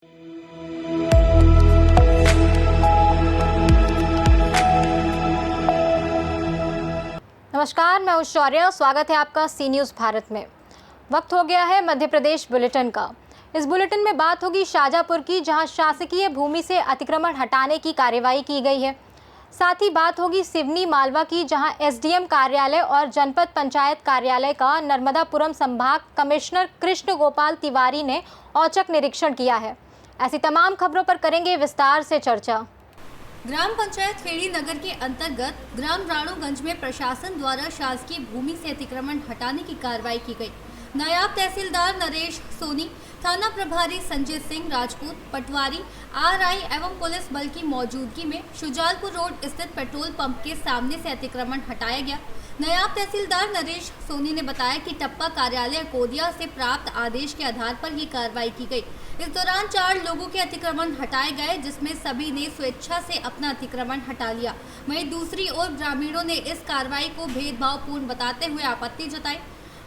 नमस्कार, मैं शौर्य। स्वागत है आपका सी न्यूज़ भारत में। वक्त हो गया है मध्य प्रदेश बुलेटिन का। इस बुलेटिन में बात होगी शाजापुर की, जहां शासकीय भूमि से अतिक्रमण हटाने की कार्यवाही की गई है। साथ ही बात होगी सिवनी मालवा की, जहां एसडीएम कार्यालय और जनपद पंचायत कार्यालय का नर्मदापुरम संभाग कमिश्नर कृष्ण गोपाल तिवारी ने औचक निरीक्षण किया है। ऐसी तमाम खबरों पर करेंगे विस्तार से चर्चा। ग्राम पंचायत खेड़ी नगर के अंतर्गत ग्राम राणोगंज में प्रशासन द्वारा शासकीय भूमि से अतिक्रमण हटाने की कार्रवाई की गई। नायब तहसीलदार नरेश सोनी, थाना प्रभारी संजय सिंह राजपूत, पटवारी, आरआई एवं पुलिस बल की मौजूदगी में शुजालपुर रोड स्थित पेट्रोल पंप के सामने से अतिक्रमण हटाया गया। नायब तहसीलदार नरेश सोनी ने बताया कि टप्पा कार्यालय कोदिया से प्राप्त आदेश के आधार पर ये कार्रवाई की गई। इस दौरान 4 लोगों के अतिक्रमण हटाए गए, जिसमें सभी ने स्वेच्छा से अपना अतिक्रमण हटा लिया। वहीं दूसरी ओर ग्रामीणों ने इस कार्रवाई को भेदभावपूर्ण बताते हुए आपत्ति जताई।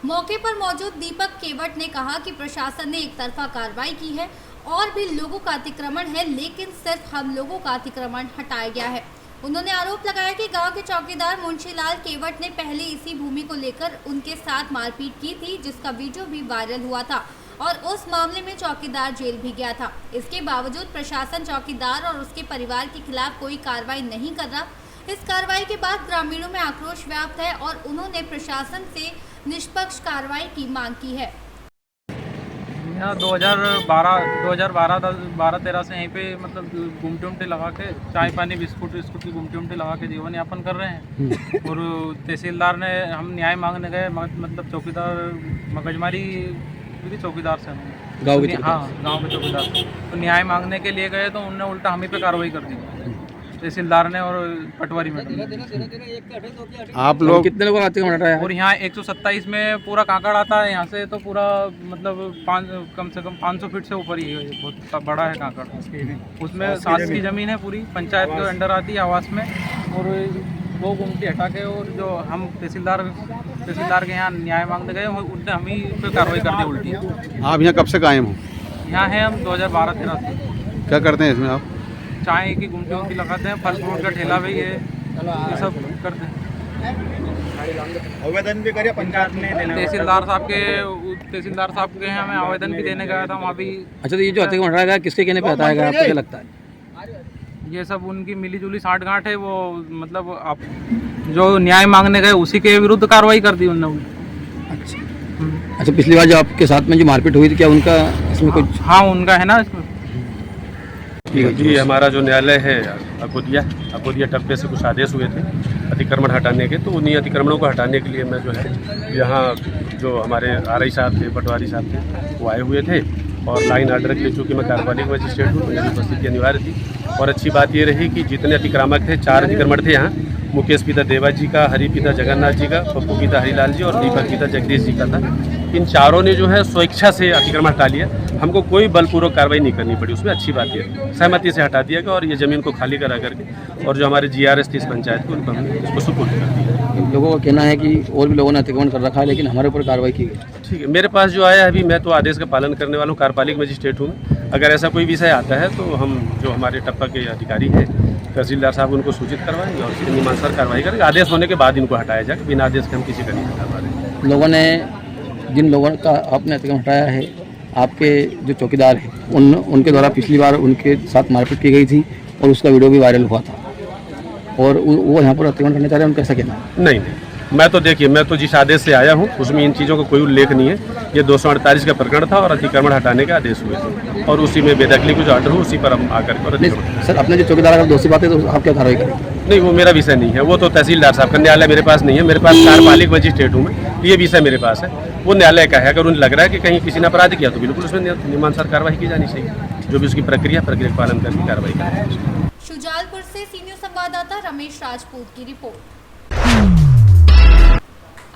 मौके पर मौजूद दीपक केवट ने कहा कि प्रशासन ने एक तरफा कार्रवाई की है और भी लोगों का अतिक्रमण है, लेकिन सिर्फ हम लोगों का अतिक्रमण हटाया गया है। उन्होंने आरोप लगाया कि गांव के चौकीदार मुंशीलाल केवट ने पहले इसी भूमि को लेकर उनके साथ मारपीट की थी, जिसका वीडियो भी वायरल हुआ था और उस मामले में चौकीदार जेल भी गया था। इसके बावजूद प्रशासन चौकीदार और उसके परिवार के खिलाफ कोई कार्रवाई नहीं कर रहा। इस कार्रवाई के बाद ग्रामीणों में आक्रोश व्याप्त है और उन्होंने प्रशासन से निष्पक्ष कार्रवाई की मांग की है। यहाँ 2012-13 से यहीं पे मतलब गुमटे उमटे लगा के चाय पानी बिस्कुट की गुमटे उमटे लगा के जीवन यापन कर रहे हैं। और तहसीलदार ने, हम न्याय मांगने गए, मतलब चौकीदार मगजमारी चौकीदार से, गाँव के चौकीदार से तो न्याय मांगने के लिए गए तो उन्होंने उल्टा हम ही पे कार्रवाई कर दी, तहसीलदार ने और पटवारी में। आप लोग कितने लोग आते हैं? और यहाँ 127 में पूरा काकड़ आता है, यहाँ से तो पूरा मतलब कम से कम 500 फीट से ऊपर ही है। बहुत बड़ा है काकड़। उसमें सास की ज़मीन है, पूरी पंचायत के अंडर आती है आवास में। और वो गुमटी हटा के, और जो हम तहसीलदार के यहाँ न्याय मांगने गए, उनने हम ही पे कार्रवाई कर दी उल्टी। आप यहाँ कब से कायम हो? यहाँ है हम 2012-13 से। क्या करते हैं इसमें आप? चाय की गुमटियों की लगाते हैं, फल फ्रूट का ठेला भी है, ये सब करते हैं। आवेदन भी करिए पंचायत में। तहसीलदार साहब के यहाँ मैं आवेदन भी देने गया था, वहाँ भी। अच्छा, तो ये जो अतिक्रमण हटाया गया किसके कहने पे हटाया गया, आपको क्या लगता है? ये सब उनकी मिलीजुली साठगांठ है। वो मतलब आप जो न्याय मांगने गए उसी के विरुद्ध कार्रवाई कर दी उन्होंने। अच्छा, पिछली बार जो आपके साथ में जो मारपीट हुई थी, क्या उनका इसमें कुछ? हाँ, उनका है ना इसमें। जी, हमारा जो न्यायालय है अकोदिया टप्पे से कुछ आदेश हुए थे अतिक्रमण हटाने के, तो उन्हीं अतिक्रमणों को हटाने के लिए मैं जो है यहाँ जो हमारे आरआई साहब थे, पटवारी साहब थे, वो आए हुए थे। और लाइन आर्डर के लिए चूँकि मैं कार्यपालिक मजिस्ट्रेट हूँ, मेरी उपस्थिति अनिवार्य थी। और अच्छी बात ये रही कि जितने अतिक्रामक थे, 4 अतिक्रमण थे यहाँ। मुकेश पिता देवा जी का, हरि पिता जगन्नाथ जी का, पप्पू पिता हरिलाल जी और दीपक पिता जगदीश जी का था। इन चारों ने जो है स्वेच्छा से अतिक्रमण हटा लिया। हमको कोई बलपूर्वक कार्रवाई नहीं करनी पड़ी उसमें। अच्छी बात है, सहमति से हटा दिया गया और ये ज़मीन को खाली करा करके, और जो हमारे GRS थी इस पंचायत को, उनको हमने इसको सुपुर्द कर दिया। लोगों का कहना है कि और भी लोगों ने अतिक्रमण कर रखा है, लेकिन हमारे ऊपर कार्रवाई की गई। ठीक है, मेरे पास जो आया अभी, मैं तो आदेश का पालन करने वाला हूँ, कार्यपालिक मजिस्ट्रेट हूँ। अगर ऐसा कोई विषय आता है तो हम जो हमारे टप्पा के अधिकारी हैं, तहसीलदार साहब, उनको सूचित करवाएंगे और फिर नियमानुसार कार्रवाई करेंगे। आदेश होने के बाद इनको हटाया जाए, बिना आदेश के हम किसी का नहीं हटा पा रहे। लोगों ने, जिन लोगों का आपने अतिक्रमण हटाया है, आपके जो चौकीदार हैं, उनके द्वारा पिछली बार उनके साथ मारपीट की गई थी और उसका वीडियो भी वायरल हुआ था, और वो यहाँ पर अतिक्रमण करना चाह रहे हैं, उनका कैसा कहना है? नहीं, मैं तो देखिए, मैं तो जिस आदेश से आया हूँ उसमें इन चीज़ों का कोई उल्लेख नहीं है। ये 248 का प्रकरण था और अतिक्रमण हटाने का आदेश हुए थे, और उसी में बेदखली को जो ऑर्डर हो उसी पर हम आकर के। सर, अपने जो चौकीदार अगर दोषी बात है तो आप क्या कार्रवाई करें? नहीं, वो मेरा विषय नहीं है, वो तो तहसीलदार साहब का। न्यायालय मेरे पास नहीं है, मेरे पास कार्यपालिक मजिस्ट्रेट हूँ मैं, ये विषय मेरे पास है। वो न्यायालय का है। अगर उन्हें लग रहा है कि कहीं किसी ने अपराध किया तो बिल्कुल उसमें नियमानुसार कार्रवाई की जानी चाहिए। जो भी उसकी प्रक्रिया का पालन करके कार्रवाई करें। शुजालपुर से सी न्यूज़ संवाददाता रमेश राजपूत की रिपोर्ट।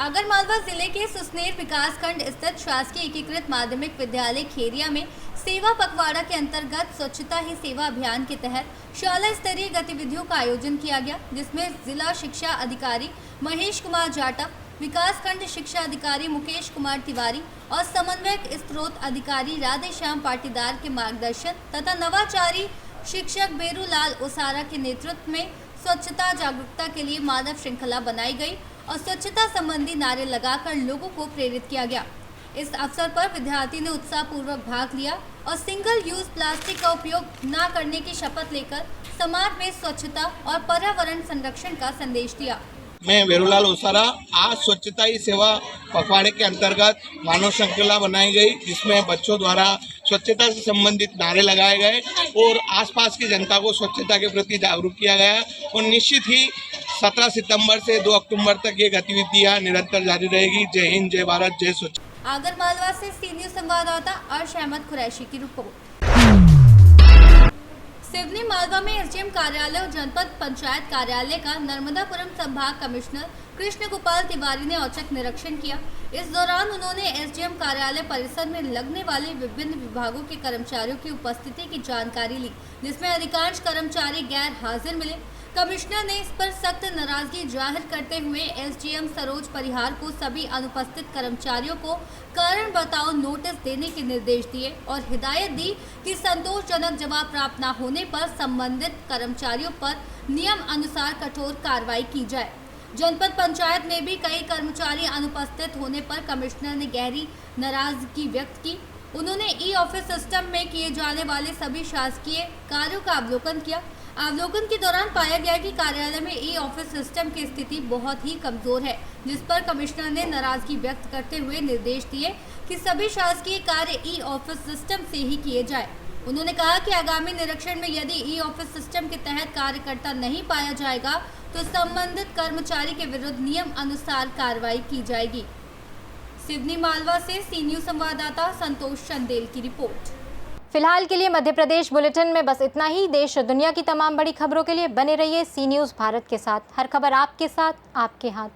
आगरमालवा जिले के सुसनेर विकासखंड स्थित शासकीय एकीकृत माध्यमिक विद्यालय खेरिया में सेवा पखवाड़ा के अंतर्गत स्वच्छता ही सेवा अभियान के तहत शाला स्तरीय गतिविधियों का आयोजन किया गया, जिसमें जिला शिक्षा अधिकारी महेश कुमार जाटव, विकास खंड शिक्षा अधिकारी मुकेश कुमार तिवारी और समन्वयक स्त्रोत अधिकारी राधेश्याम पाटीदार के मार्गदर्शन तथा नवाचारी शिक्षक बेरूलाल ओसारा के नेतृत्व में स्वच्छता जागरूकता के लिए मानव श्रृंखला बनाई गई और स्वच्छता संबंधी नारे लगाकर लोगों को प्रेरित किया गया। इस अवसर पर विद्यार्थी ने उत्साहपूर्वक भाग लिया और सिंगल यूज प्लास्टिक का उपयोग न करने की शपथ लेकर समाज में स्वच्छता और पर्यावरण संरक्षण का संदेश दिया। मैं बेरूलाल ओसारा। आज स्वच्छता ही सेवा पखवाड़े के अंतर्गत मानव श्रृंखला बनाई गई, जिसमें बच्चों द्वारा स्वच्छता से संबंधित नारे लगाए गए और आसपास की जनता को स्वच्छता के प्रति जागरूक किया गया। और निश्चित ही 17 सितंबर से 2 अक्टूबर तक ये गतिविधियां निरंतर जारी रहेगी। जय हिंद, जय भारत, जय स्वच्छ। आगर मालवा से सी न्यूज संवाददाता अर्श अहमद कुरैशी की रिपोर्ट। सिवनी मालवा में एसडीएम कार्यालय और जनपद पंचायत कार्यालय का नर्मदापुरम संभाग कमिश्नर कृष्ण गोपाल तिवारी ने औचक निरीक्षण किया। इस दौरान उन्होंने एसडीएम कार्यालय परिसर में लगने वाले विभिन्न विभागों के कर्मचारियों की उपस्थिति की जानकारी ली, जिसमें अधिकांश कर्मचारी गैर हाजिर मिले। कमिश्नर ने इस पर सख्त नाराजगी जाहिर करते हुए एसडीएम सरोज परिहार को सभी अनुपस्थित कर्मचारियों को कारण बताओ नोटिस देने के निर्देश दिए और हिदायत दी कि संतोषजनक जवाब प्राप्त न होने पर संबंधित कर्मचारियों पर नियम अनुसार कठोर कार्रवाई की जाए। जनपद पंचायत में भी कई कर्मचारी अनुपस्थित होने पर कमिश्नर ने गहरी नाराजगी व्यक्त की। उन्होंने ई ऑफिस सिस्टम में किए जाने वाले सभी शासकीय कार्यों का अवलोकन किया। अवलोकन के दौरान पाया गया कि कार्यालय में ई ऑफिस सिस्टम की स्थिति बहुत ही कमजोर है, जिस पर कमिश्नर ने नाराजगी व्यक्त करते हुए निर्देश दिए कि सभी शासकीय कार्य ई ऑफिस सिस्टम से ही किए जाए। उन्होंने कहा कि आगामी निरीक्षण में यदि ई ऑफिस सिस्टम के तहत कार्यकर्ता नहीं पाया जाएगा तो संबंधित कर्मचारी के विरुद्ध नियम अनुसार कार्रवाई की जाएगी। सिवनी मालवा से सी न्यूज संवाददाता संतोष चंदेल की रिपोर्ट। फिलहाल के लिए मध्य प्रदेश बुलेटिन में बस इतना ही। देश और दुनिया की तमाम बड़ी खबरों के लिए बने रहिए सी न्यूज़ भारत के साथ। हर खबर आपके साथ, आपके हाथ।